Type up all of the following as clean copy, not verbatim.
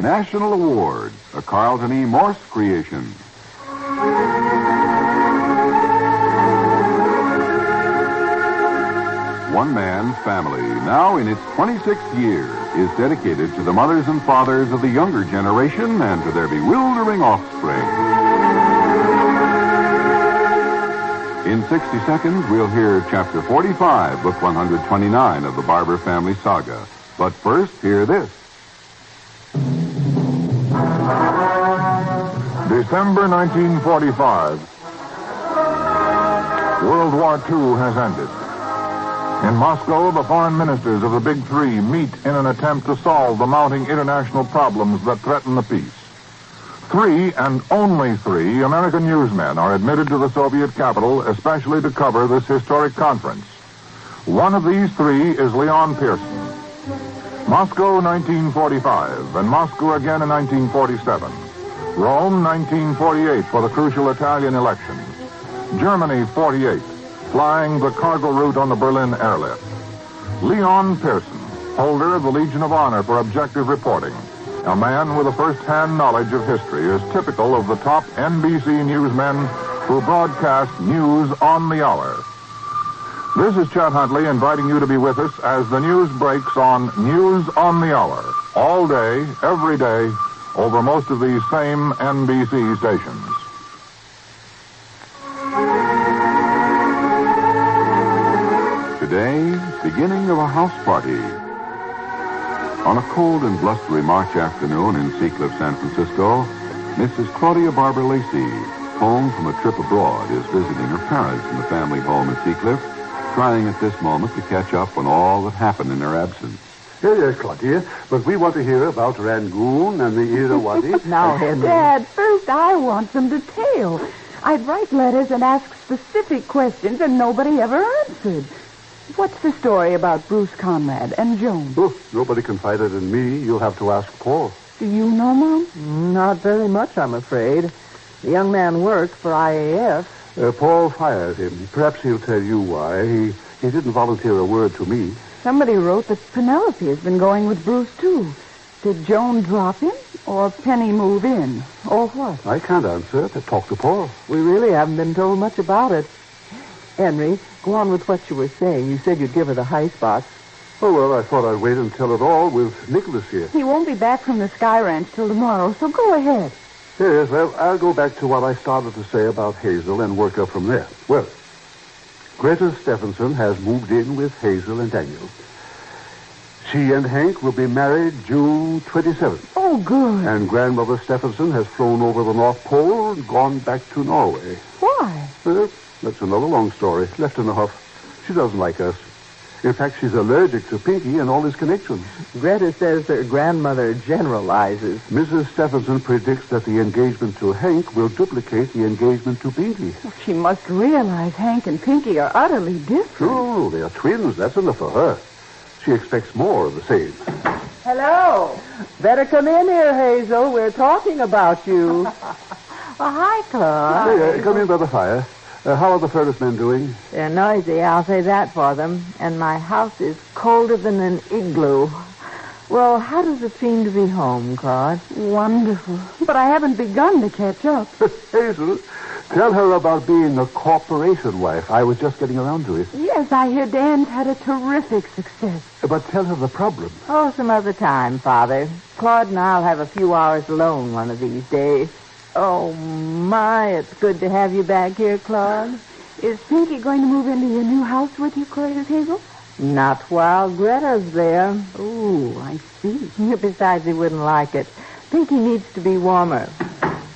National Awards, a Carlton E. Morse creation. One man's family, now in its 26th year, is dedicated to the mothers and fathers of the younger generation and to their bewildering offspring. In 60 seconds, we'll hear Chapter 45, Book 129 of the Barbour family saga. But first, hear this. December 1945. World War II has ended. In Moscow, the foreign ministers of the Big Three meet in an attempt to solve the mounting international problems that threaten the peace. 3, and only 3, American newsmen are admitted to the Soviet capital, especially to cover this historic conference. One of these 3 is Leon Pearson. Moscow, 1945, and Moscow again in 1947. Rome, 1948, for the crucial Italian elections. Germany, 48, flying the cargo route on the Berlin airlift. Leon Pearson, holder of the Legion of Honor for objective reporting. A man with a first-hand knowledge of history, is typical of the top NBC newsmen who broadcast news on the hour. This is Chet Huntley inviting you to be with us as the news breaks on News on the Hour. All day, every day, over most of these same NBC stations. Today, beginning of a house party. On a cold and blustery March afternoon in Seacliff, San Francisco, Mrs. Claudia Barbour Lacey, home from a trip abroad, is visiting her parents in the family home at Seacliff, trying at this moment to catch up on all that happened in her absence. Yes, Claudia, but we want to hear about Rangoon and the Irrawaddy. Now, Henry. Dad, first I want some detail. I'd write letters and ask specific questions, and nobody ever answered. What's the story about Bruce Conrad and Joan? Oh, nobody confided in me. You'll have to ask Paul. Do you know, Mom? Not very much, I'm afraid. The young man worked for IAF. Paul fired him. Perhaps he'll tell you why. He didn't volunteer a word to me. Somebody wrote that Penelope has been going with Bruce, too. Did Joan drop him, or Penny move in, or what? I can't answer. Talk to Paul. We really haven't been told much about it. Henry, go on with what you were saying. You said you'd give her the high spots. Oh, well, I thought I'd wait and tell it all with Nicholas here. He won't be back from the Sky Ranch till tomorrow, so go ahead. Yes, well, I'll go back to what I started to say about Hazel and work up from there. Well, Greta Stephenson has moved in with Hazel and Daniel. She and Hank will be married June 27th. Oh, good. And Grandmother Stephenson has flown over the North Pole and gone back to Norway. Why? That's another long story. Left in a huff. She doesn't like us. In fact, she's allergic to Pinky and all his connections. Greta says her grandmother generalizes. Mrs. Stephenson predicts that the engagement to Hank will duplicate the engagement to Pinky. She must realize Hank and Pinky are utterly different. Oh, they are twins. That's enough for her. She expects more of the same. Hello. Better come in here, Hazel. We're talking about you. Hi, Claude. Hey, come in by the fire. How are the furnace men doing? They're noisy, I'll say that for them. And my house is colder than an igloo. Well, how does it seem to be home, Claude? Wonderful. But I haven't begun to catch up. Hazel, tell her about being a corporation wife. I was just getting around to it. Yes, I hear Dan's had a terrific success. But tell her the problem. Oh, some other time, Father. Claude and I'll have a few hours alone one of these days. Oh, my, it's good to have you back here, Claude. Is Pinky going to move into your new house with you, Hazel? Not while Greta's there. Oh, I see. Besides, he wouldn't like it. Pinky needs to be warmer.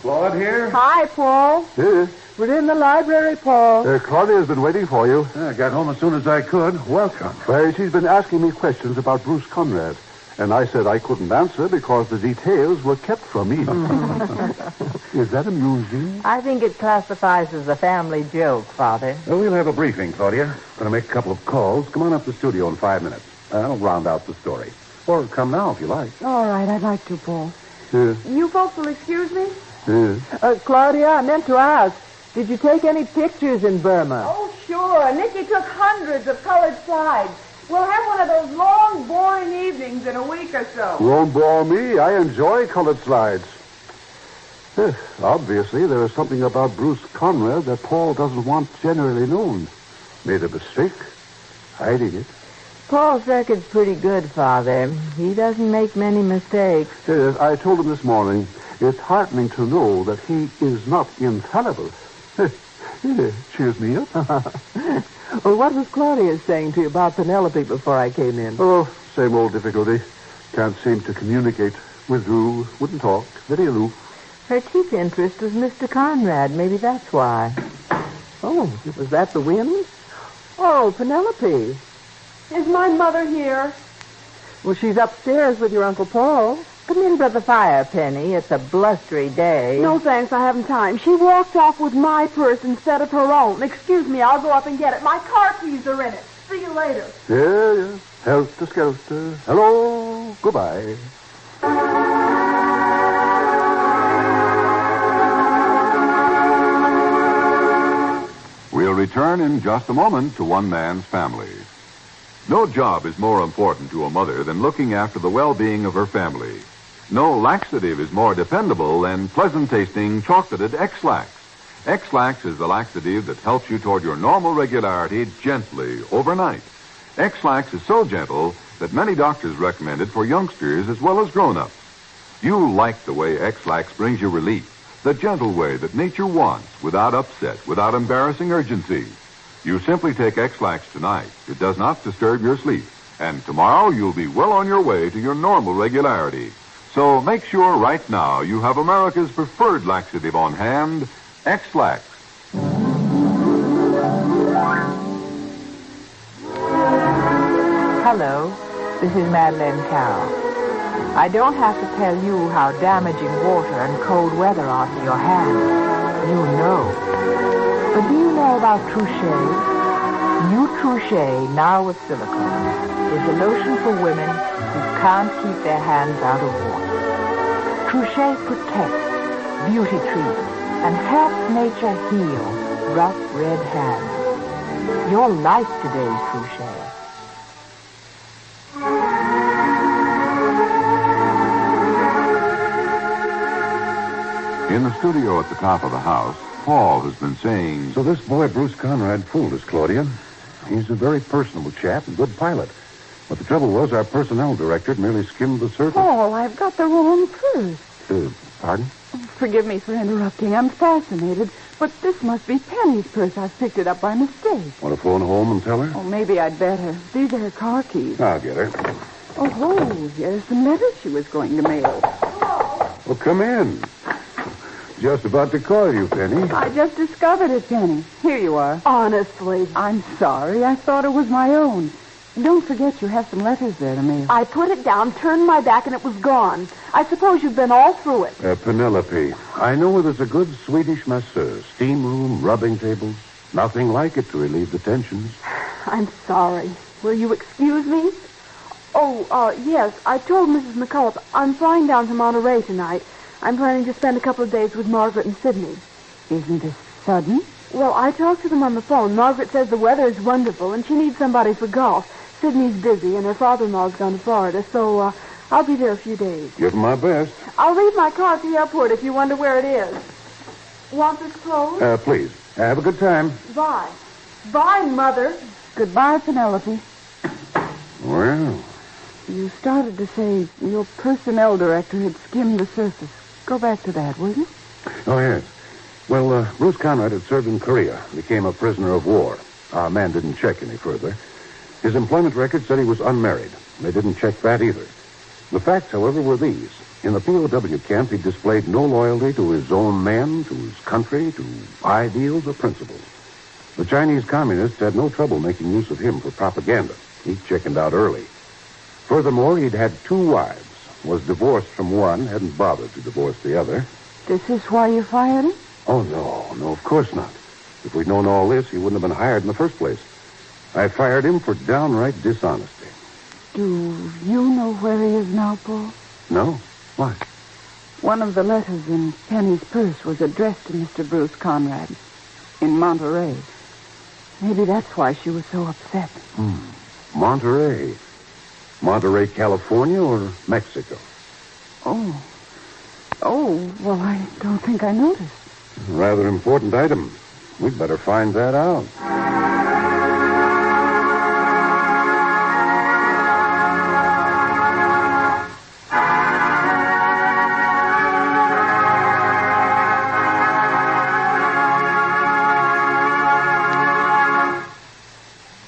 Claude here? Hi, Paul. Yes. We're in the library, Paul. Claudia's been waiting for you. I got home as soon as I could. Welcome. Well, she's been asking me questions about Bruce Conrad. And I said I couldn't answer because the details were kept from me. Is that amusing? I think it classifies as a family joke, Father. Well, we'll have a briefing, Claudia. Going to make a couple of calls. Come on up to the studio in 5 minutes. I'll round out the story. Or come now if you like. All right, I'd like to, Paul. Yes. You folks will excuse me? Yes. Claudia, I meant to ask, did you take any pictures in Burma? Oh, sure. Nicky took hundreds of colored slides. We'll have one of those long, boring evenings in a week or so. Won't bore me. I enjoy colored slides. Obviously, there is something about Bruce Conrad that Paul doesn't want generally known. Made a mistake. Hiding it. Paul's record's pretty good, Father. He doesn't make many mistakes. Yes, I told him this morning, it's heartening to know that he is not infallible. Cheers me up. Well, what was Claudia saying to you about Penelope before I came in? Oh, same old difficulty. Can't seem to communicate. Withdrew, wouldn't talk, very aloof. Her chief interest was Mr. Conrad. Maybe that's why. Oh, was that the wind? Oh, Penelope. Is my mother here? Well, she's upstairs with your Uncle Paul. Come in by the fire, Penny. It's a blustery day. No, thanks. I haven't time. She walked off with my purse instead of her own. Excuse me, I'll go up and get it. My car keys are in it. See you later. Yeah. Helter-skelter. Hello. Goodbye. We'll return in just a moment to One Man's Family. No job is more important to a mother than looking after the well-being of her family. No laxative is more dependable than pleasant-tasting chocolated X-Lax. X-Lax is the laxative that helps you toward your normal regularity gently overnight. X-Lax is so gentle that many doctors recommend it for youngsters as well as grown-ups. You like the way X-Lax brings you relief, the gentle way that nature wants, without upset, without embarrassing urgency. You simply take X-Lax tonight. It does not disturb your sleep. And tomorrow you'll be well on your way to your normal regularity. So make sure right now you have America's preferred laxative on hand, X-Lax. Hello, this is Madeleine Carroll. I don't have to tell you how damaging water and cold weather are to your hands. You know. But do you know about Trouchet? New Trouchet, now with silicone, is a lotion for women who can't keep their hands out of water. Trouchet protects, beauty treats, and helps nature heal rough red hands. Your life today, Trouchet. In the studio at the top of the house, Paul has been saying... So this boy, Bruce Conrad, fooled us, Claudia. He's a very personable chap and good pilot. But the trouble was our personnel director merely skimmed the surface. Paul, I've got the wrong purse. Pardon? Forgive me for interrupting. I'm fascinated. But this must be Penny's purse. I picked it up by mistake. Want to phone home and tell her? Oh, maybe I'd better. These are her car keys. I'll get her. Oh, here's the letter she was going to mail. Well, come in. Just about to call you, Penny. I just discovered it, Penny. Here you are. Honestly. I'm sorry. I thought it was my own. Don't forget you have some letters there to mail. I put it down, turned my back, and it was gone. I suppose you've been all through it. Penelope, I know where there's a good Swedish masseuse, steam room, rubbing tables. Nothing like it to relieve the tensions. I'm sorry. Will you excuse me? Oh, yes. I told Mrs. McCullough I'm flying down to Monterey tonight. I'm planning to spend a couple of days with Margaret and Sidney. Isn't this sudden? Well, I talked to them on the phone. Margaret says the weather is wonderful, and she needs somebody for golf. Sidney's busy, and her father-in-law's gone to Florida, so I'll be there a few days. Give 'em my best. I'll leave my car at the airport if you wonder where it is. Want this closed? Please. Have a good time. Bye. Bye, Mother. Goodbye, Penelope. Well, You started to say your personnel director had skimmed the surface. Go back to that, will you? oh, yes. Well, Bruce Conrad had served in Korea, became a prisoner of war. Our man didn't check any further. His employment record said he was unmarried. They didn't check that either. The facts, however, were these. In the POW camp, he displayed no loyalty to his own men, to his country, to ideals or principles. The Chinese communists had no trouble making use of him for propaganda. He chickened out early. Furthermore, he'd had 2 wives, was divorced from one, hadn't bothered to divorce the other. This is why you fired him? Oh, no, of course not. If we'd known all this, he wouldn't have been hired in the first place. I fired him for downright dishonesty. Do you know where he is now, Paul? No? Why? One of the letters in Penny's purse was addressed to Mr. Bruce Conrad in Monterey. Maybe that's why she was so upset. Monterey. Monterey, California, or Mexico? Oh. Oh, well, I don't think I noticed. Rather important item. We'd better find that out.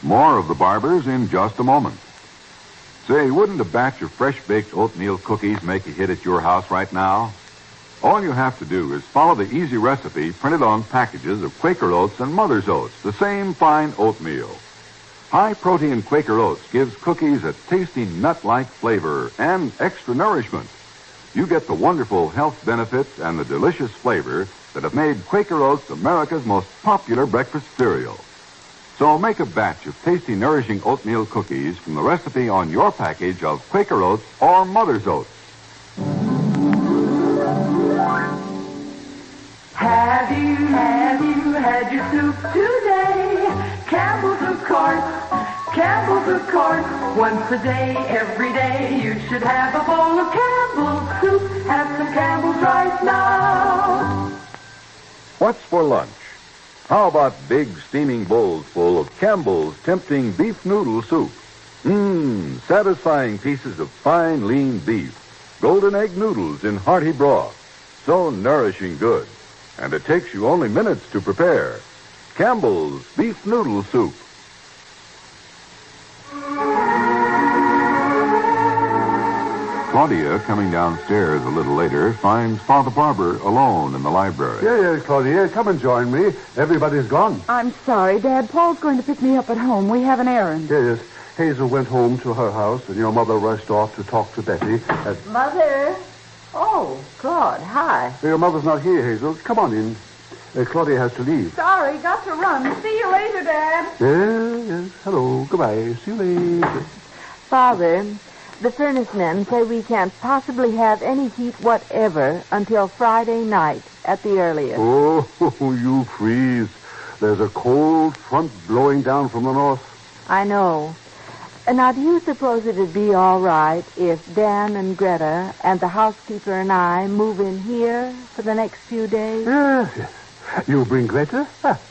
More of the Barbours in just a moment. Say, wouldn't a batch of fresh-baked oatmeal cookies make a hit at your house right now? All you have to do is follow the easy recipe printed on packages of Quaker Oats and Mother's Oats, the same fine oatmeal. High-protein Quaker Oats gives cookies a tasty nut-like flavor and extra nourishment. You get the wonderful health benefits and the delicious flavor that have made Quaker Oats America's most popular breakfast cereal. So make a batch of tasty, nourishing oatmeal cookies from the recipe on your package of Quaker Oats or Mother's Oats. Have you had your soup today? Campbell's, of course. Campbell's, of course. Once a day, every day, you should have a bowl of Campbell's soup. Have some Campbell's right now. What's for lunch? How about big steaming bowls full of Campbell's tempting beef noodle soup? Satisfying pieces of fine, lean beef. Golden egg noodles in hearty broth. So nourishing good. And it takes you only minutes to prepare. Campbell's beef noodle soup. Claudia, coming downstairs a little later, finds Father Barbour alone in the library. Yes, Claudia, come and join me. Everybody's gone. I'm sorry, Dad. Paul's going to pick me up at home. We have an errand. Yes, Hazel went home to her house, and your mother rushed off to talk to Betty. Mother? Oh, Claude, hi. Your mother's not here, Hazel. Come on in. Claudia has to leave. Sorry, got to run. See you later, Dad. Yes. Hello. Goodbye. See you later. Father, the furnace men say we can't possibly have any heat whatever until Friday night at the earliest. Oh, you freeze. There's a cold front blowing down from the north. I know. Now, do you suppose it'd be all right if Dan and Greta and the housekeeper and I move in here for the next few days? Yes. You bring Greta?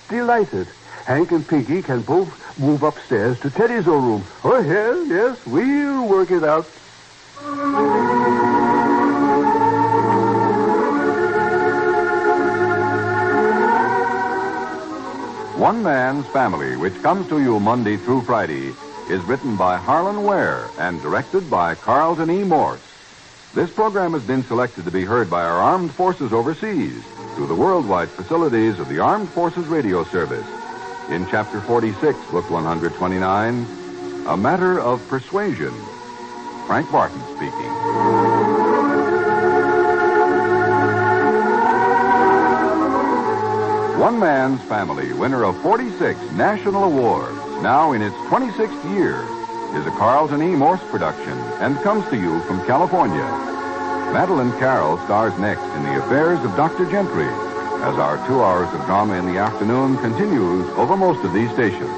Delighted. Hank and Pinky can both move upstairs to Teddy's old room. Oh, yes, we'll work it out. One Man's Family, which comes to you Monday through Friday, is written by Harlan Ware and directed by Carlton E. Morse. This program has been selected to be heard by our armed forces overseas through the worldwide facilities of the Armed Forces Radio Service. In Chapter 46, Book 129, A Matter of Persuasion. Frank Barton speaking. One Man's Family, winner of 46 national awards, now in its 26th year, is a Carlton E. Morse production and comes to you from California. Madeline Carroll stars next in The Affairs of Dr. Gentry, as our 2 hours of drama in the afternoon continues over most of these stations.